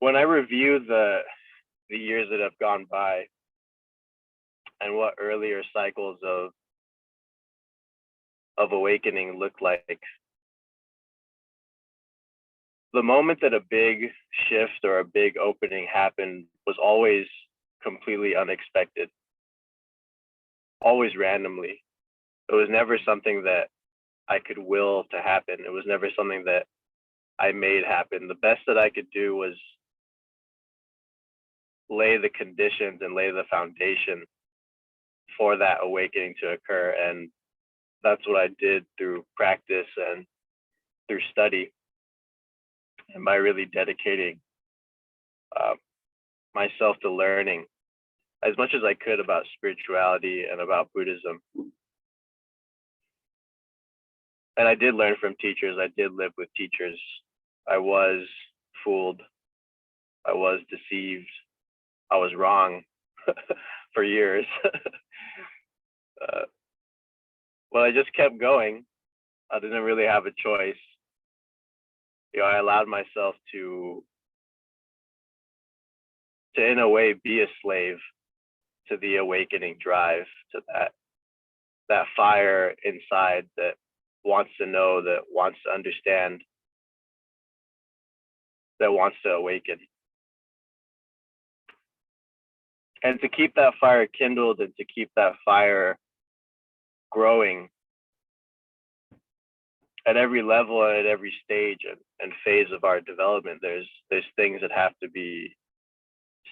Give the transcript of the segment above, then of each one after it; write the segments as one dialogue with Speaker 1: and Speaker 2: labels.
Speaker 1: when I review the years that have gone by and what earlier cycles of awakening look like, the moment that a big shift or a big opening happened was always completely unexpected, always randomly. It was never something that I could will to happen. It was never something that I made happen. The best that I could do was lay the conditions and lay the foundation for that awakening to occur. And that's what I did through practice and through study, and by really dedicating uh, myself to learning as much as I could about spirituality and about Buddhism. And I did learn from teachers. I did live with teachers. I was fooled. I was deceived. I was wrong for years. Well, I just kept going. I didn't really have a choice. I allowed myself to in a way be a slave to the awakening drive, to that fire inside that wants to know, that wants to understand, that wants to awaken. And to keep that fire kindled and to keep that fire growing at every level and at every stage and phase of our development, there's things that have to be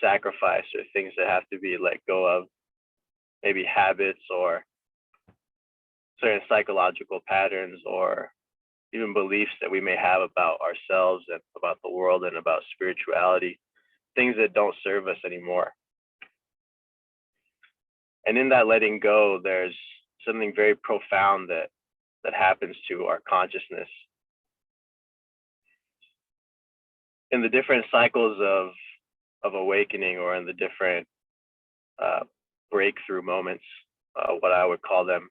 Speaker 1: sacrificed, or things that have to be let go of, maybe habits or certain psychological patterns or even beliefs that we may have about ourselves and about the world and about spirituality, things that don't serve us anymore. And in that letting go, there's something very profound that happens to our consciousness. In the different cycles of awakening, or in the different breakthrough moments, what I would call them,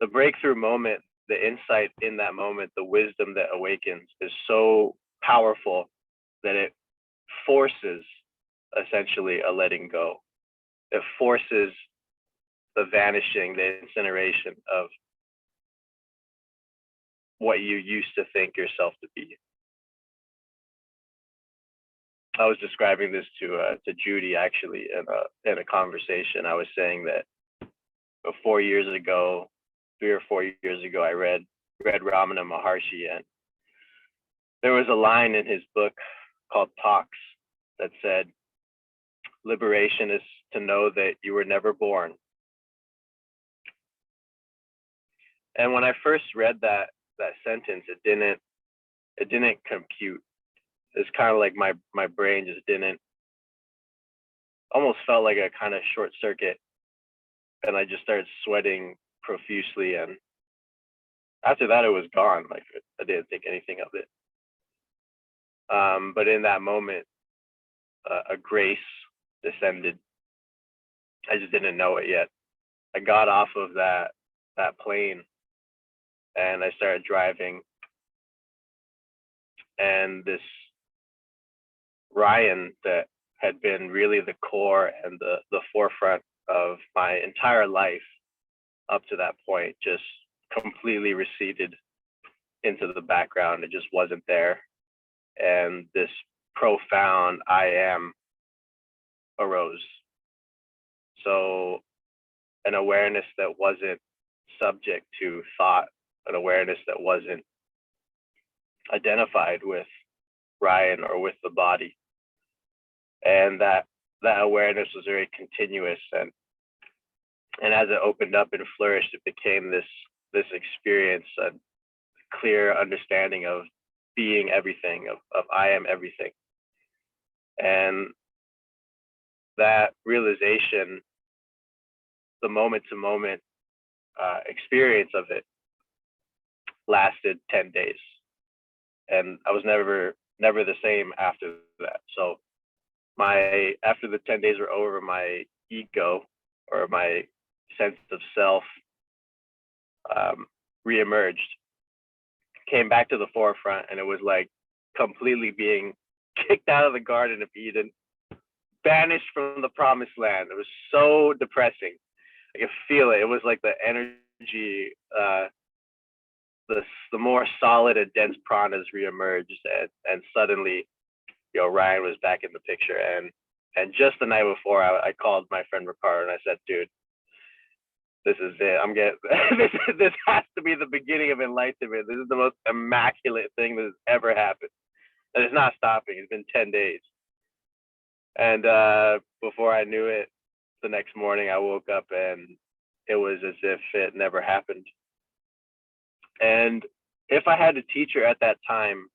Speaker 1: the breakthrough moment, the insight in that moment, the wisdom that awakens is so powerful that it forces essentially a letting go. It forces the vanishing, the incineration of what you used to think yourself to be. I was describing this to Judy actually in a conversation. I was saying that 4 years ago, 3 or 4 years ago, I read Ramana Maharshi, and there was a line in his book called Talks that said, "Liberation is to know that you were never born." And when I first read that sentence, it didn't compute. It's kind of like my brain just didn't, almost felt like a kind of short circuit, and I just started sweating profusely. And after that, it was gone. Like, I didn't think anything of it. But in that moment, a grace descended. I just didn't know it yet. I got off of that plane and I started driving, and this Ryan that had been really the core and the forefront of my entire life up to that point just completely receded into the background. It just wasn't there. And this profound I am arose. So an awareness that wasn't subject to thought, an awareness that wasn't identified with Ryan or with the body. And that awareness was very continuous, and as it opened up and flourished, it became this experience, a clear understanding of being everything, of I am everything. And that realization, the moment to moment experience of it, lasted 10 days. And I was never the same after that. So after the 10 days were over, my ego, or my sense of self, reemerged, came back to the forefront, and it was like completely being kicked out of the Garden of Eden, banished from the promised land. It was so depressing. I could feel it. It was like the energy, the more solid and dense pranas reemerged, and suddenly, Ryan was back in the picture. And just the night before, I called my friend Ricardo and I said, dude, this is it. I'm getting this has to be the beginning of enlightenment. This is the most immaculate thing that has ever happened. And it's not stopping. It's been 10 days. And before I knew it, the next morning I woke up and it was as if it never happened. And if I had a teacher at that time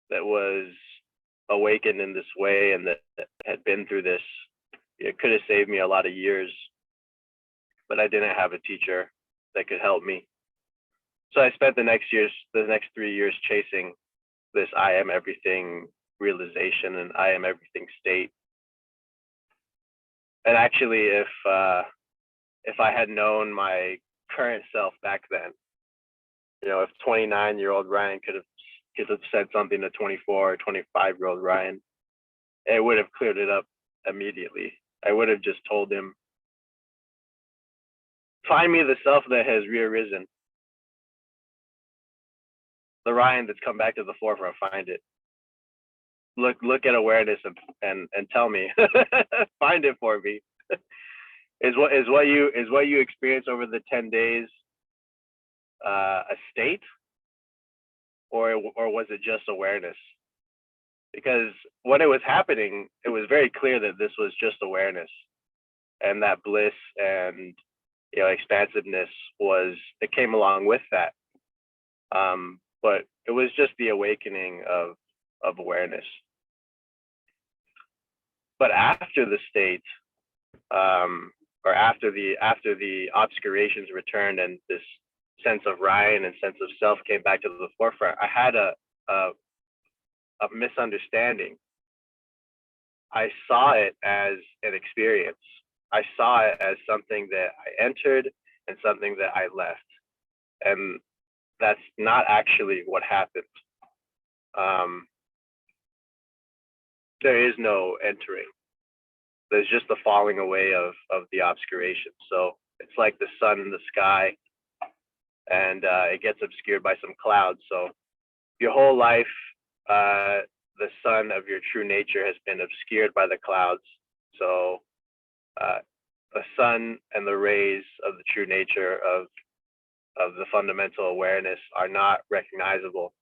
Speaker 1: that was awakened in this way and that had been through this, it could have saved me a lot of years. But I didn't have a teacher that could help me. So I spent the next 3 years chasing this I am everything realization and I am everything state. And actually, if I had known my current self back then, if 29-year-old Ryan could have said something to 24 or 25-year-old Ryan, it would have cleared it up immediately. I would have just told him, find me the self that has rearisen. The Ryan that's come back to the forefront, find it. Look at awareness and tell me. Find it for me. Is what you experience over the 10 days a state, or was it just awareness? Because when it was happening, it was very clear that this was just awareness, and that bliss and expansiveness it came along with that. But it was just the awakening of awareness. But after the state, or after the obscurations returned and this sense of Ryan and sense of self came back to the forefront, I had a misunderstanding. I saw it as an experience. I saw it as something that I entered and something that I left. And that's not actually what happened. There is no entering. There's just the falling away of the obscuration. So it's like the sun in the sky, and it gets obscured by some clouds. So your whole life, the sun of your true nature has been obscured by the clouds. So the sun and the rays of the true nature of the fundamental awareness are not recognizable.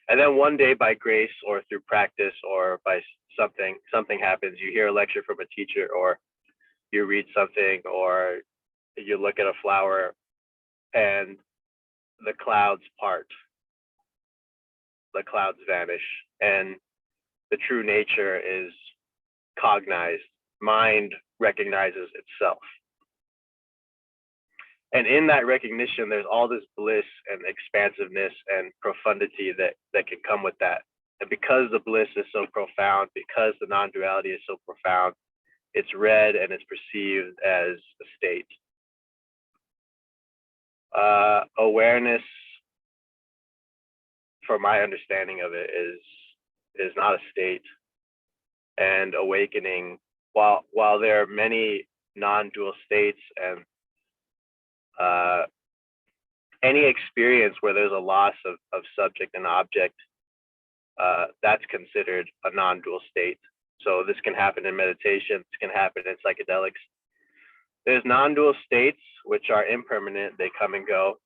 Speaker 1: And then one day, by grace or through practice or by something happens. You hear a lecture from a teacher, or you read something, or you look at a flower and the clouds part. The clouds vanish and the true nature is cognized. Mind recognizes itself. And in that recognition, there's all this bliss and expansiveness and profundity that can come with that. And because the bliss is so profound, because the non-duality is so profound, it's read and it's perceived as a state. Awareness, for my understanding of it, is not a state. And awakening, while there are many non-dual states and any experience where there's a loss of subject and object, that's considered a non-dual state. So this can happen in meditation, this can happen in psychedelics. There's non-dual states, which are impermanent, they come and go.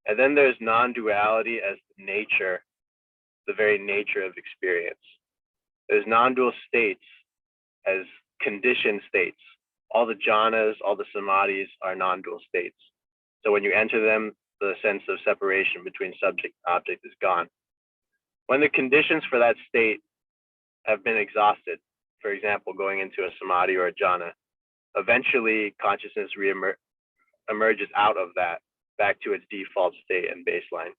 Speaker 1: And then there's non-duality as nature, the very nature of experience. There's non-dual states as conditioned states. All the jhanas, all the samadhis are non-dual states. So when you enter them, the sense of separation between subject and object is gone. When the conditions for that state have been exhausted, for example, going into a samadhi or a jhana, eventually consciousness emerges out of that back to its default state and baseline.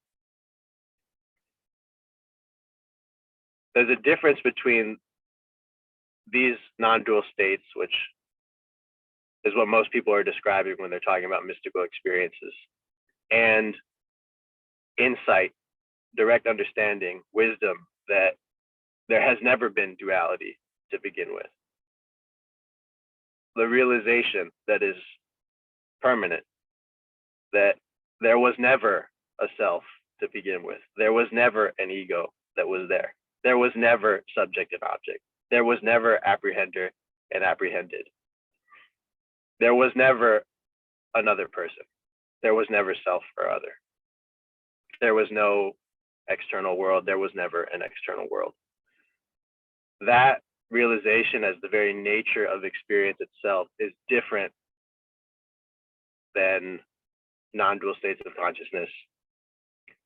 Speaker 1: There's a difference between these non-dual states, which is what most people are describing when they're talking about mystical experiences, and insight, direct understanding, wisdom, that there has never been duality to begin with. The realization that is permanent, that there was never a self to begin with. There was never an ego that was there. There was never subject and object. There was never apprehender and apprehended. There was never another person. There was never self or other. There was no external world. There was never an external world. That realization as the very nature of experience itself is different than non-dual states of consciousness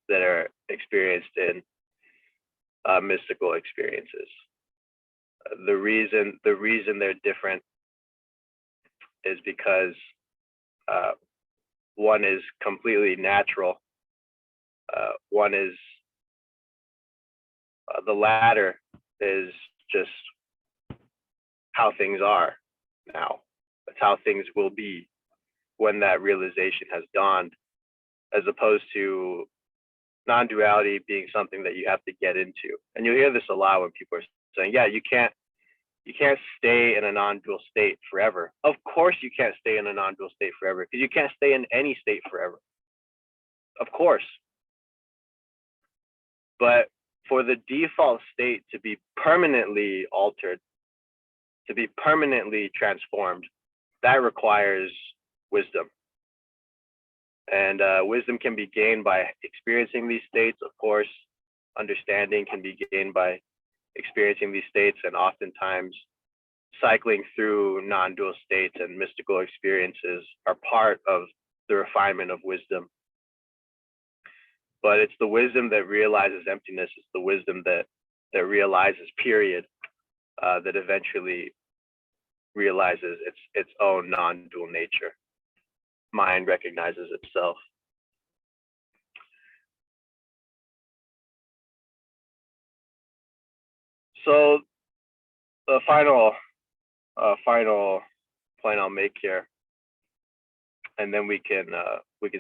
Speaker 1: that are experienced in mystical experiences. The reason they're different is because one is completely natural. One is the latter is just how things are now. That's how things will be when that realization has dawned, as opposed to non-duality being something that you have to get into. And you'll hear this a lot when people are saying, yeah, you can't stay in a non-dual state forever. Of course you can't stay in a non-dual state forever, because you can't stay in any state forever. Of course. But for the default state to be permanently altered, to be permanently transformed, that requires wisdom. And wisdom can be gained by experiencing these states, of course. Understanding can be gained by experiencing these states, and oftentimes cycling through non-dual states and mystical experiences are part of the refinement of wisdom. But it's the wisdom that realizes emptiness, it's the wisdom that realizes period, that eventually realizes its own non-dual nature. Mind recognizes itself. So the final point I'll make here, and then we can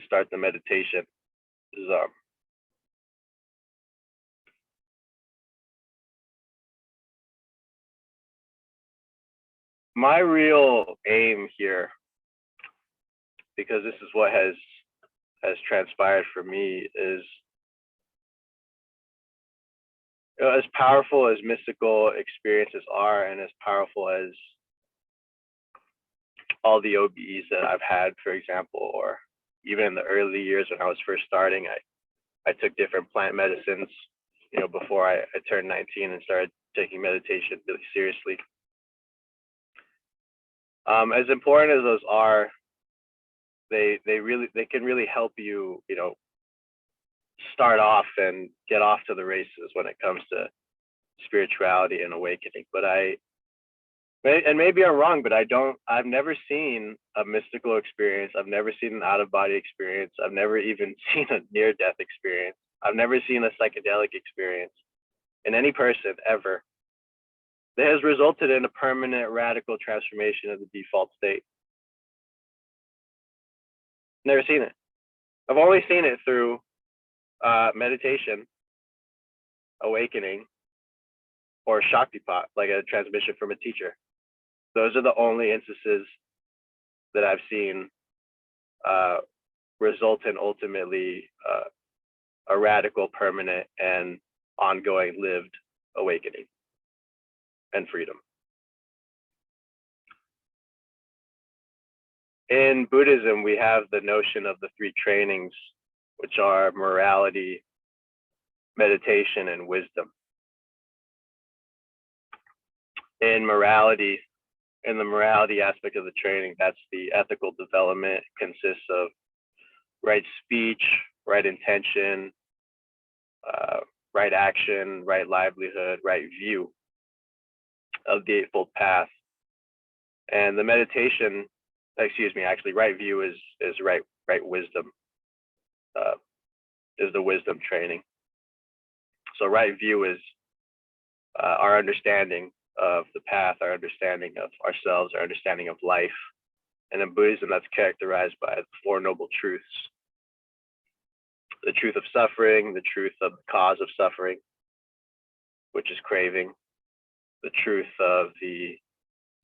Speaker 1: start the meditation, is my real aim here, because this is what has transpired for me, is as powerful as mystical experiences are, and as powerful as all the OBEs that I've had, for example, or even in the early years when I was first starting, I took different plant medicines, before I turned 19 and started taking meditation really seriously. As important as those are, they can really help you, start off and get off to the races when it comes to spirituality and awakening. But and maybe I'm wrong, but I've never seen a mystical experience. I've never seen an out-of-body experience. I've never even seen a near-death experience. I've never seen a psychedelic experience in any person ever that has resulted in a permanent radical transformation of the default state. Never seen it. I've only seen it through meditation, awakening, or Shaktipat, like a transmission from a teacher. Those are the only instances that I've seen result in ultimately a radical, permanent, and ongoing lived awakening and freedom. In Buddhism, we have the notion of the three trainings, which are morality, meditation, and wisdom. In the morality aspect of the training, that's the ethical development. It consists of right speech, right intention, right action, right livelihood, right view of the Eightfold Path. And the meditation, actually right view is right wisdom, is the wisdom training. So right view is our understanding of the path, our understanding of ourselves, our understanding of life. And in Buddhism, that's characterized by the Four Noble Truths. the truth of suffering, the truth of the cause of suffering, which is craving, the truth of the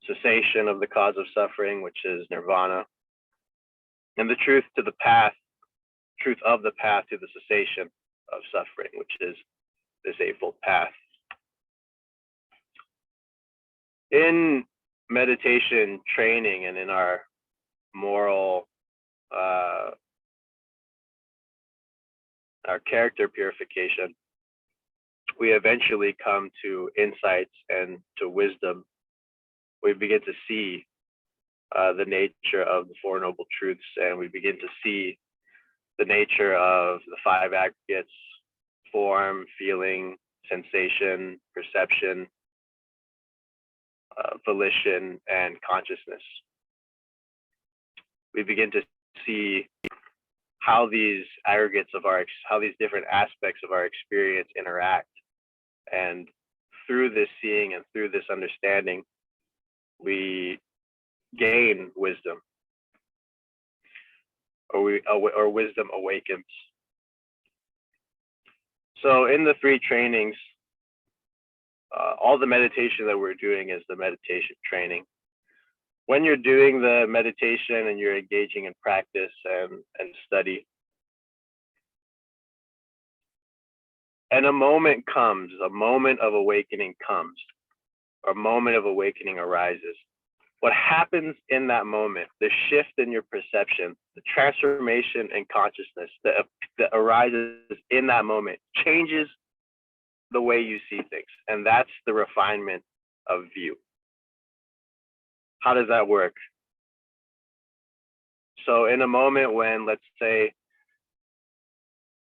Speaker 1: cessation of the cause of suffering, which is nirvana, and the truth to the path, truth of the path to the cessation of suffering, which is this Eightfold Path. In meditation training and in our moral, our character purification, we eventually come to insights and to wisdom. We begin to see the nature of the Four Noble Truths, and we begin to see the nature of the five aggregates: form, feeling, sensation, perception, volition, and consciousness. We begin to see how these aggregates of how these different aspects of our experience interact. And through this seeing and through this understanding, we gain wisdom, or wisdom awakens. So in the three trainings, all the meditation that we're doing is the meditation training. When you're doing the meditation and you're engaging in practice and study, and a moment comes, a moment of awakening comes, or a moment of awakening arises. What happens in that moment, the shift in your perception, the transformation in consciousness that arises in that moment, changes the way you see things. And that's the refinement of view. How does that work? So in a moment when, let's say,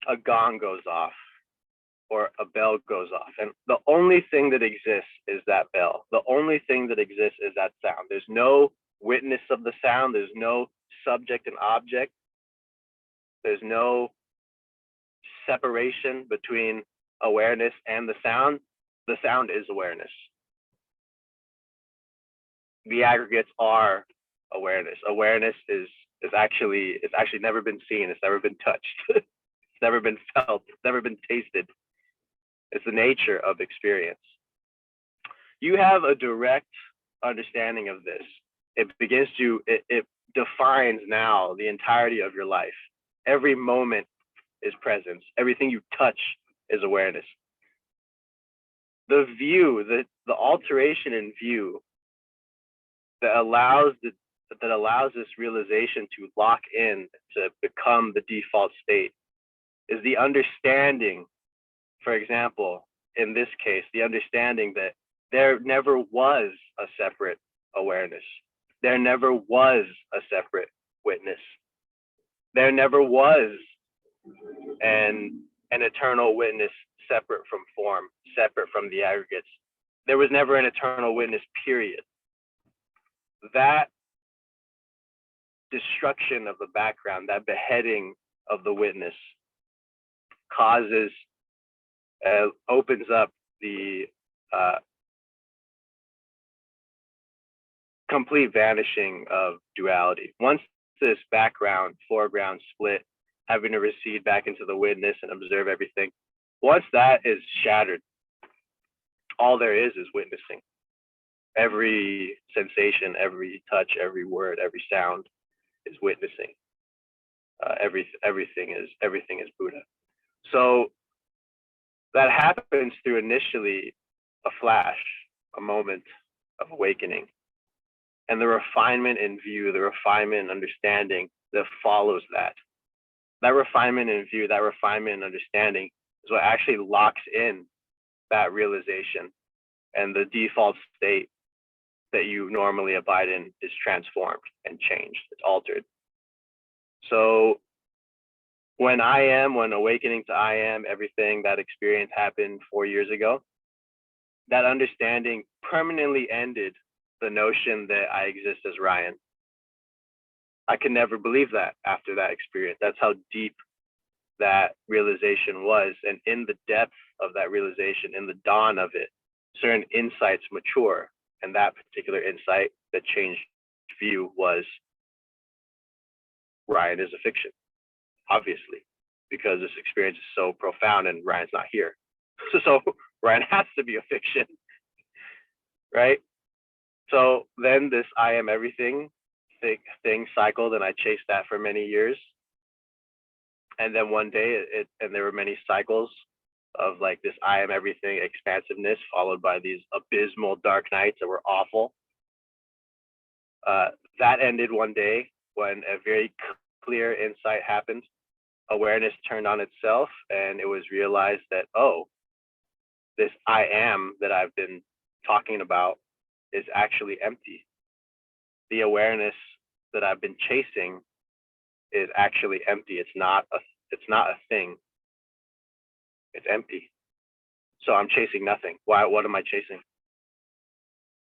Speaker 1: a gong goes off or a bell goes off, and the only thing that exists is that bell. The only thing that exists is that sound. There's no witness of the sound. There's no subject and object. There's no separation between awareness and the sound. The sound is awareness. The aggregates are awareness. Awareness is actually never been seen. It's never been touched. It's never been felt. It's never been tasted. It's the nature of experience. You have a direct understanding of this. It defines now the entirety of your life. Every moment is presence. Everything you touch is awareness. The view, the alteration in view that allows this realization to lock in, to become the default state, is the understanding. For example, in this case, the understanding that there never was a separate awareness. There never was a separate witness. There never was an eternal witness separate from form, separate from the aggregates. There was never an eternal witness, period. That destruction of the background, that beheading of the witness, opens up the complete vanishing of duality. Once this background, foreground split, having to recede back into the witness and observe everything, once that is shattered, all there is witnessing. Every sensation, every touch, every word, every sound is witnessing. Everything is Buddha. So that happens through initially a flash, a moment of awakening, and the refinement in view, the refinement in understanding that follows that. That refinement in view, that refinement in understanding is what actually locks in that realization, and the default state that you normally abide in is transformed and changed. It's altered. So when awakening to I am everything, that experience happened 4 years ago, that understanding permanently ended the notion that I exist as Ryan. I could never believe that after that experience. That's how deep that realization was. And in the depth of that realization, in the dawn of it, certain insights mature. And that particular insight that changed view was Ryan is a fiction, obviously, because this experience is so profound and Ryan's not here. So Ryan has to be a fiction, right? So then this I am everything thing cycled, and I chased that for many years. And then one day and there were many cycles of like this I am everything expansiveness, followed by these abysmal dark nights that were awful. That ended one day when a very clear insight happened. Awareness turned on itself, and it was realized that, oh, this I am that I've been talking about is actually empty. The awareness that I've been chasing is actually empty. It's not a thing. It's empty. So I'm chasing nothing. Why? What am I chasing?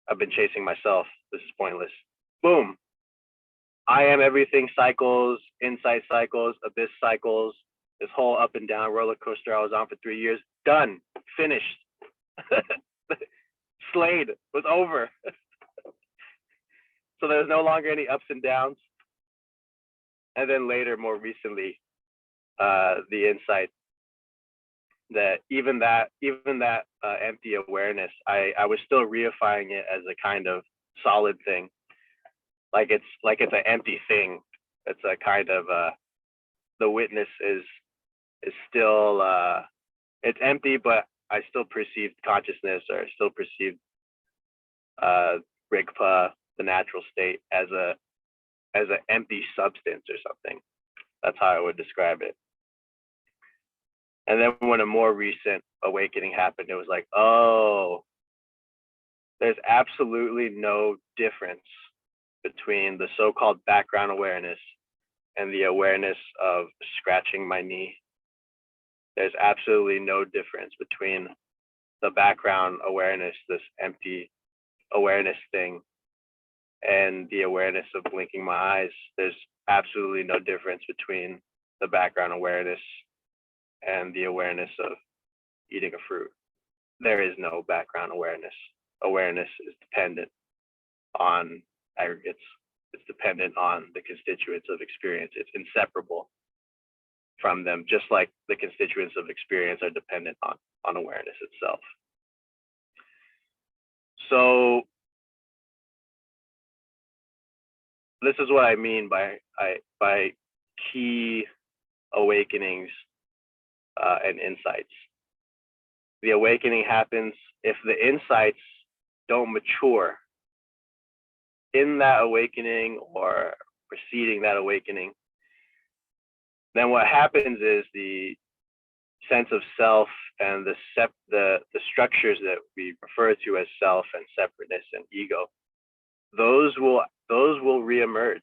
Speaker 1: I've been chasing myself. This is pointless. Boom. I am everything cycles, insight cycles, abyss cycles, this whole up and down roller coaster I was on for 3 years. Done. Finished. Slayed. Was over. So there's no longer any ups and downs. And then later, more recently, the insight that even that empty awareness, I was still reifying it as a kind of solid thing. Like it's an empty thing. It's a kind of the witness is still it's empty, but I still perceived consciousness, or still perceived Rigpa, the natural state, as an empty substance or something. That's how I would describe it. And then when a more recent awakening happened, it was like, oh, there's absolutely no difference between the so-called background awareness and the awareness of scratching my knee. There's absolutely no difference between the background awareness, this empty awareness thing, and the awareness of blinking my eyes. There's absolutely no difference between the background awareness and the awareness of eating a fruit. There is no background awareness. Awareness is dependent on aggregates. It's dependent on the constituents of experience. It's inseparable from them, just like the constituents of experience are dependent on awareness itself. So this is what I mean by key awakenings and insights. The awakening happens if the insights don't mature in that awakening or preceding that awakening. Then what happens is the sense of self and the structures that we refer to as self and separateness and ego, those will reemerge.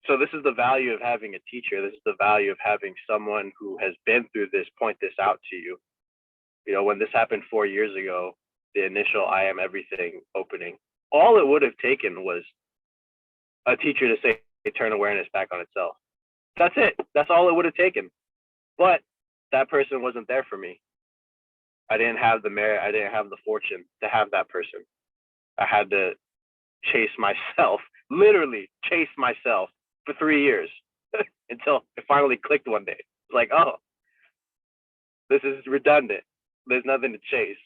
Speaker 1: So this is the value of having a teacher. This is the value of having someone who has been through this point this out to you. You know, when this happened 4 years ago, the initial I am everything opening, all it would have taken was a teacher to say, turn awareness back on itself. That's it. That's all it would have taken. But that person wasn't there for me. I didn't have the merit. I didn't have the fortune to have that person. I had to chase myself, literally chase myself for 3 years until it finally clicked one day. It's like, oh, this is redundant. There's nothing to chase.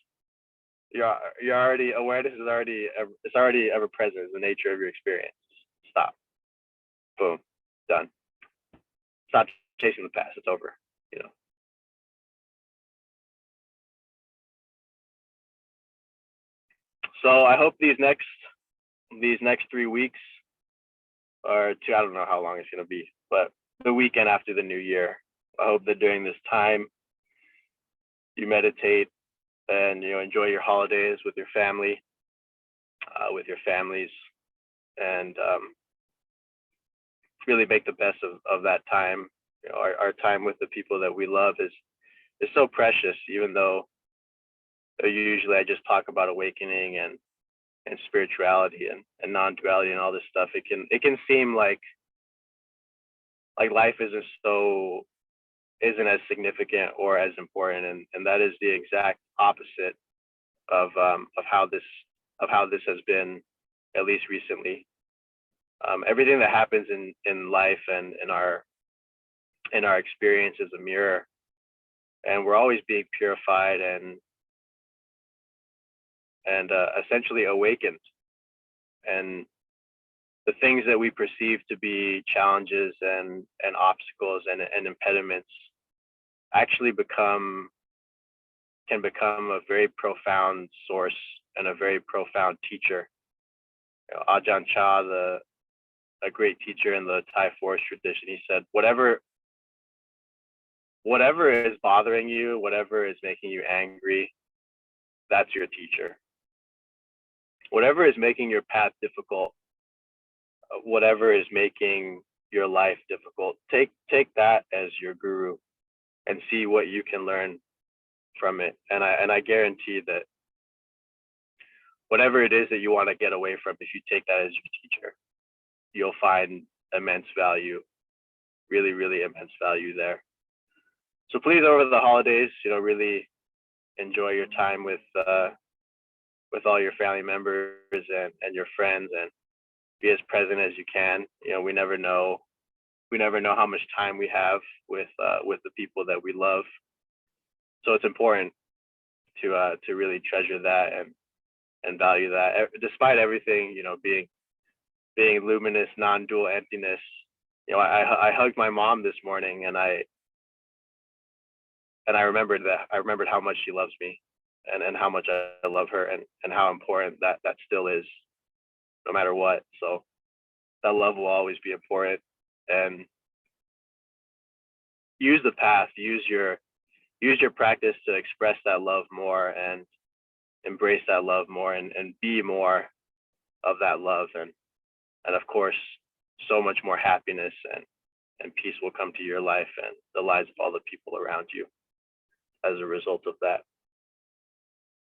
Speaker 1: You're already, awareness is already, it's already ever present. It's the nature of your experience. Stop. Boom. Done. Stop chasing the past. It's over. You know. So I hope these next 3 weeks, or two, I don't know how long it's gonna be, but the weekend after the new year, I hope that during this time you meditate and enjoy your holidays with your family, with your families, and really make the best of that time. Our time with the people that we love is so precious, even though usually I just talk about awakening and spirituality and non-duality and all this stuff. It can seem like life isn't as significant or as important, and that is the exact opposite of how this has been, at least recently. Everything that happens in life and in our experience is a mirror, and we're always being purified and essentially awakened. And the things that we perceive to be challenges and obstacles and impediments actually can become a very profound source and a very profound teacher. Ajahn Chah, a great teacher in the Thai forest tradition, he said, whatever is bothering you, whatever is making you angry, that's your teacher. Whatever is making your path difficult, whatever is making your life difficult, take that as your guru and see what you can learn from it. And I guarantee that whatever it is that you want to get away from, if you take that as your teacher, you'll find immense value, really, really immense value there. So please, over the holidays, really enjoy your time with all your family members and your friends, and be as present as you can. We never know how much time we have with the people that we love. So it's important to really treasure that and value that. Despite everything, being luminous, non-dual emptiness. I hugged my mom this morning, and I remembered how much she loves me, and how much I love her, and how important that still is, no matter what. So that love will always be important, and use the path, use your practice to express that love more and embrace that love more and be more of that love. And of course, so much more happiness and peace will come to your life and the lives of all the people around you as a result of that.